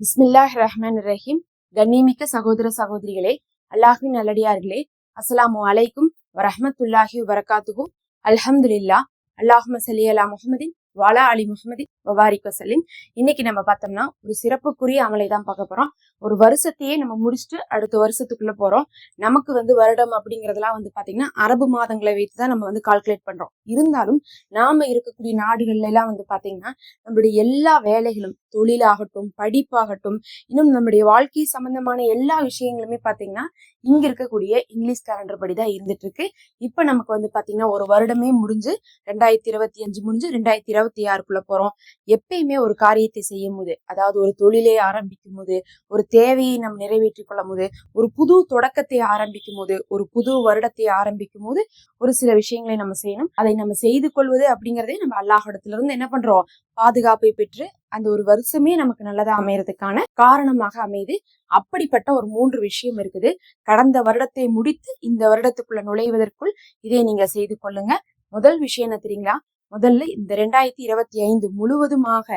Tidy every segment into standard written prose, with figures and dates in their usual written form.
பிஸ்மில்லாஹ் ரஹ்மான் ரஹீம். கண்ணியமிக்க சகோதர சகோதரிகளே, அல்லாஹ்வின் நல்லடியார்களே, அஸ்ஸலாமு அலைக்கும் வரஹ்மத்துல்லாஹி வபரகாத்துஹு. அல்ஹம்துலில்லாஹ். அல்லாஹும்ம ஸல்லி அலா முஹம்மதின் வஅலா அலி முஹம்மதின் வபாரிக் வஸல்லிம். இன்னைக்கு நம்ம பார்த்தோம்னா ஒரு சிறப்புக்குரிய அமலை தான் பார்க்க போறோம். ஒரு வருஷத்தையே நம்ம முடிச்சுட்டு அடுத்த வருஷத்துக்குள்ள போறோம். நமக்கு வருடம் அப்படிங்கறதெல்லாம் பாத்தீங்கன்னா அரபு மாதங்களை வைத்து தான் நம்ம கால்குலேட் பண்றோம். இருந்தாலும் நாம இருக்கக்கூடிய நாடுகள்ல எல்லாம் பாத்தீங்கன்னா நம்மளுடைய எல்லா வேலைகளும், தொழிலாகட்டும், படிப்பாகட்டும், இன்னும் நம்முடைய வாழ்க்கை சம்பந்தமான எல்லா விஷயங்களுமே பாத்தீங்கன்னா இங்க இருக்கக்கூடிய இங்கிலீஷ் கேலண்டர் படிதான் இருந்துட்டு இருக்கு. இப்ப நமக்கு பாத்தீங்கன்னா ஒரு வருடமே முடிஞ்சு 2025 முடிஞ்சு 2026க்குள்ள போறோம். எப்பயுமே ஒரு காரியத்தை செய்யும் போது, அதாவது ஒரு தொழிலை ஆரம்பிக்கும் போது, ஒரு தேவையை நம்ம நிறைவேற்றிக் கொள்ளும் போது, ஒரு புது தொடக்கத்தை ஆரம்பிக்கும் போது, ஒரு புது வருடத்தை ஆரம்பிக்கும் போது ஒரு சில விஷயங்களை நம்ம செய்யணும். அதை நம்ம செய்து கொள்வது அப்படிங்கறதே நம்ம அல்லாஹ்விடத்துல இருந்து என்ன பண்றோம், பாதுகாப்பை பெற்று அந்த ஒரு வருஷமே நமக்கு நல்லதா அமையறதுக்கான காரணமாக அமையுது. அப்படிப்பட்ட ஒரு 3 விஷயம் இருக்குது. கடந்த வருடத்தை முடித்து இந்த வருடத்துக்குள்ள நுழைவதற்குள் இதை நீங்க செய்து கொள்ளுங்க. முதல் விஷயம் என்ன தெரியுங்களா? முதல்ல இந்த 2025 முழுவதுமாக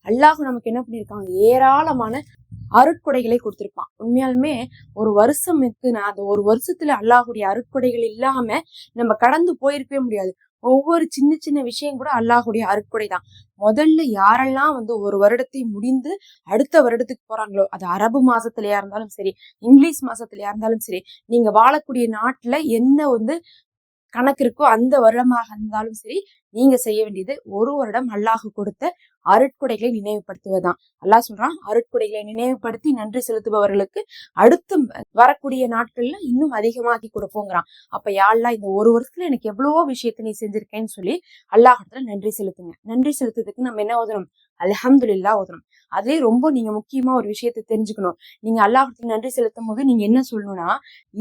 அல்லாஹ் நமக்கு என்ன பண்ணிருக்காங்க, ஏராளமான அருட்கொடைகளை கொடுத்திருப்பான். உண்மையாலுமே ஒரு வருஷம் இருக்குன்னா அந்த ஒரு வருஷத்துல அல்லாஹுடைய அருட்கொடைகள் இல்லாம நம்ம கடந்து போயிருக்கவே முடியாது. ஒவ்வொரு சின்ன சின்ன விஷயம் கூட அல்லாஹுடைய அருட்கொடை தான். முதல்ல யாரெல்லாம் ஒரு வருடத்தை முடிந்து அடுத்த வருடத்துக்கு போறாங்களோ, அது அரபு மாசத்துலயா இருந்தாலும் சரி, இங்கிலீஷ் மாசத்துலயா இருந்தாலும் சரி, நீங்க வாழக்கூடிய நாட்டுல என்ன கணக்கு இருக்கோ அந்த வருடமாக இருந்தாலும் சரி, நீங்க செய்ய வேண்டியது ஒரு வருடம் அல்லாஹ் கொடுத்த அருட்கொடைகளை நினைவுபடுத்துவதுதான். அல்லாஹ் சொல்றான், அருட்கொடைகளை நினைவுபடுத்தி நன்றி செலுத்துபவர்களுக்கு அடுத்து வரக்கூடிய நாட்கள்ல இன்னும் அதிகமாக்கி கொடுப்போங்கிறான். அப்ப யா அல்லாஹ் இந்த ஒரு வருஷத்துல எனக்கு எவ்வளவோ விஷயத்த நீ செஞ்சிருக்கேன்னு சொல்லி அல்லாஹ்விடத்துல நன்றி செலுத்துங்க. நன்றி செலுத்துறதுக்கு நம்ம என்ன ஓதணும்? அல்ஹம்துலில்லாஹ் ஓதணும். அதே ரொம்ப நீங்க முக்கியமா ஒரு விஷயத்த தெரிஞ்சுக்கணும். நீங்க அல்லாஹ்விடத்துல நன்றி செலுத்தும் போது நீங்க என்ன சொல்லணும்னா,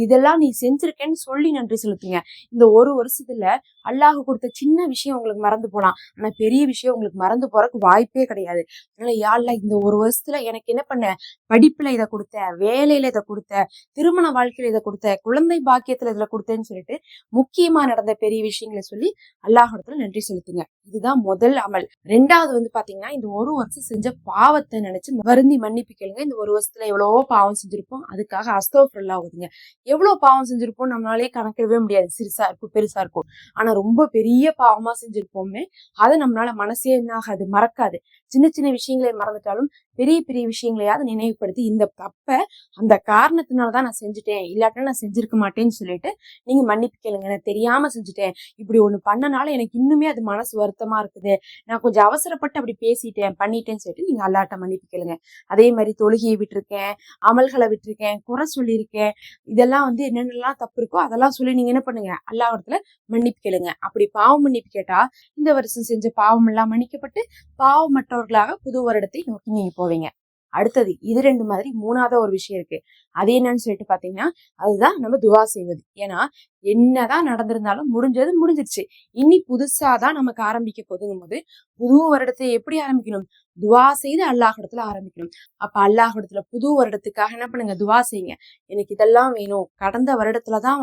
இதெல்லாம் நீ செஞ்சிருக்கேன்னு சொல்லி நன்றி செலுத்துங்க. இந்த ஒரு வருஷத்துல அல்லாஹ் கொடுத்த சின்ன விஷயம் உங்களுக்கு மறந்து போலாம், ஆனா பெரிய விஷயம் உங்களுக்கு மறந்து போறதுக்கு வாய்ப்பே கிடையாது. அதனால யா அல்லாஹ் இந்த ஒரு வருஷத்துல எனக்கு என்ன பண்ண, படிப்புல இதை கொடுத்த, வேலையில இதை கொடுத்த, திருமண வாழ்க்கையில இதை கொடுத்த, குழந்தை பாக்கியத்துல இதுல கொடுத்தேன்னு சொல்லிட்டு முக்கியமா நடந்த பெரிய விஷயங்களை சொல்லி அல்லாஹ்விடத்துல நன்றி செலுத்துங்க. இதுதான் முதல் அமல். ரெண்டாவது பாத்தீங்கன்னா இந்த ஒரு வருஷம் செஞ்ச பாவத்தை நினைச்சு வருந்தி மன்னிப்பு கேளுங்க. இந்த ஒரு வருஷத்துல எவ்வளவோ பாவம் செஞ்சிருப்போம், அதுக்காக அஸ்தக்ஃபிருல்லாஹ் ஓதுங்க. எவ்வளவு பாவம் செஞ்சிருப்போம் நம்மளாலே கணக்கிடவே முடியாது. சிறுசா இருக்கும், பெருசா இருக்கும். ஆனா ரொம்ப பெரிய பாவமா செஞ்சிருப்போமே, அதை நம்மளால மனசே என்ன ஆகாது, மறக்காது. சின்ன சின்ன விஷயங்களை மறந்துட்டாலும் பெரிய பெரிய விஷயங்களையாவது நினைவுபடுத்தி இந்த தப்ப அந்த காரணத்தினாலதான் நான் செஞ்சுட்டேன், இல்லாட்டா நான் செஞ்சிருக்க மாட்டேன்னு சொல்லிட்டு நீங்க மன்னிப்பு கேளுங்க. நான் தெரியாம செஞ்சுட்டேன், இப்படி ஒண்ணு பண்ணனால எனக்கு இன்னுமே அது மனசு வருத்தமா இருக்குது, நான் கொஞ்சம் அவசரப்பட்டு அப்படி பேசிட்டேன் பண்ணிட்டேன்னு சொல்லிட்டு நீங்க அல்லாட்ட மன்னிப்பு கேளுங்க. அதே மாதிரி தொழுகையை விட்டுருக்கேன், அமல்களை விட்டுருக்கேன், குறை சொல்லியிருக்கேன், இதெல்லாம் என்னென்னலாம் தப்பு இருக்கோ அதெல்லாம் சொல்லி நீங்க என்ன பண்ணுங்க, அல்லாஹ்விடத்துல மன்னிப்பு கேளுங்க. அப்படி பாவம் மன்னிப்பு கேட்டா இந்த வருஷம் செஞ்ச பாவம் எல்லாம் மன்னிக்கப்பட்டு பாவமற்றவர்களாக புது வருடத்தை நோக்கி நீங்க போவீங்க. அடுத்தது இது 2 மாதிரி மூணாவது ஒரு விஷயம் இருக்கு. அது என்னன்னு சொல்லிட்டு பாத்தீங்கன்னா, அதுதான் நம்ம துவா செய்வது. ஏன்னா என்னதான் நடந்திருந்தாலும் முடிஞ்சது முடிஞ்சிருச்சு, இனி புதுசாதான் நமக்கு ஆரம்பிக்க போதுங்கும் போது புது வருடத்தை எப்படி ஆரம்பிக்கணும், துவா செய்து அல்லாஹ்விடத்துல ஆரம்பிக்கணும். அப்ப அல்லாஹ்விடத்துல புது வருடத்துக்காக என்ன பண்ணுங்க, துவா செய்யுங்க. எனக்கு இதெல்லாம் வேணும், கடந்த வருடத்துலதான்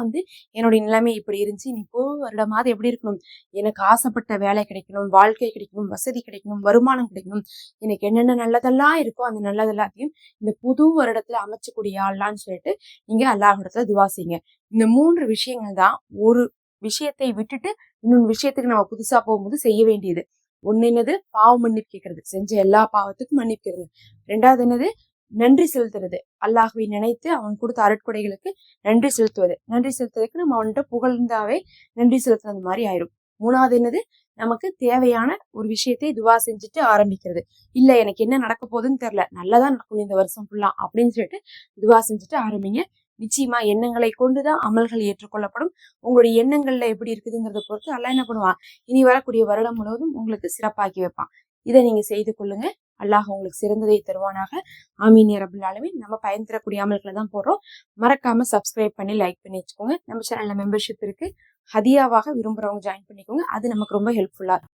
என்னுடைய நிலைமை இப்படி இருந்துச்சு, இனி புது வருடமாவது எப்படி இருக்கணும், எனக்கு ஆசைப்பட்ட வேலை கிடைக்கணும், வாழ்க்கை கிடைக்கணும், வசதி கிடைக்கணும், வருமானம் கிடைக்கணும், எனக்கு என்னென்ன நல்லதெல்லாம் இருக்கோ அந்த நல்லது எல்லாத்தையும் இந்த புது வருடத்துல அமைச்சக்கூடிய அல்லான்னு சொல்லிட்டு நீங்க அல்லாஹ்விடத்துல துவா செய்யுங்க. இந்த 3 விஷயங்கள் தான் ஒரு விஷயத்தை விட்டுட்டு இன்னொரு விஷயத்துக்கு நம்ம புதுசா போகும்போது செய்ய வேண்டியது. ஒண்ணு என்னது, பாவம் மன்னிப்பு கேட்கறது, செஞ்ச எல்லா பாவத்துக்கும் மன்னிக்கிறது. ரெண்டாவது என்னது, நன்றி செலுத்துறது, அல்லாஹ்வை நினைத்து அவன் கொடுத்த அருட்கொடைகளுக்கு நன்றி செலுத்துவது. நன்றி செலுத்துறதுக்கு நம்ம அவன்கிட்ட புகழ்ந்தாவே நன்றி செலுத்துறது மாதிரி ஆயிரும். மூணாவது என்னது, நமக்கு தேவையான ஒரு விஷயத்தை துவா செஞ்சுட்டு ஆரம்பிக்கிறது. இல்ல எனக்கு என்ன நடக்க போகுதுன்னு தெரியல, நல்லதா நடக்கும் இந்த வருஷம் ஃபுல்லா அப்படின்னு சொல்லிட்டு துவா செஞ்சுட்டு ஆரம்பிங்க. நிச்சயமா எண்ணங்களை கொண்டுதான் அமல்கள் ஏற்றுக்கொள்ளப்படும். உங்களுடைய எண்ணங்கள்ல எப்படி இருக்குதுங்கிறத பொறுத்து அல்லாஹ் என்ன பண்ணுவான், இனி வரக்கூடிய வருடம் முழுவதும் உங்களுக்கு சிறப்பாக்கி வைப்பான். இதை நீங்க செய்து கொள்ளுங்க. அல்லாஹ் உங்களுக்கு சிறந்ததை தருவானாக. ஆமீன் யா ரப்பல் ஆலமீன். நம்ம பயன் தரக்கூடிய அமல்களை தான் போடுறோம். மறக்காம சப்ஸ்கிரைப் பண்ணி லைக் பண்ணி வச்சுக்கோங்க. நம்ம சேனல்ல மெம்பர்ஷிப் இருக்கு, ஹதியாவாக விரும்புறவங்க ஜாயின் பண்ணிக்கோங்க. அது நமக்கு ரொம்ப ஹெல்ப்ஃபுல்லா இருக்கும்.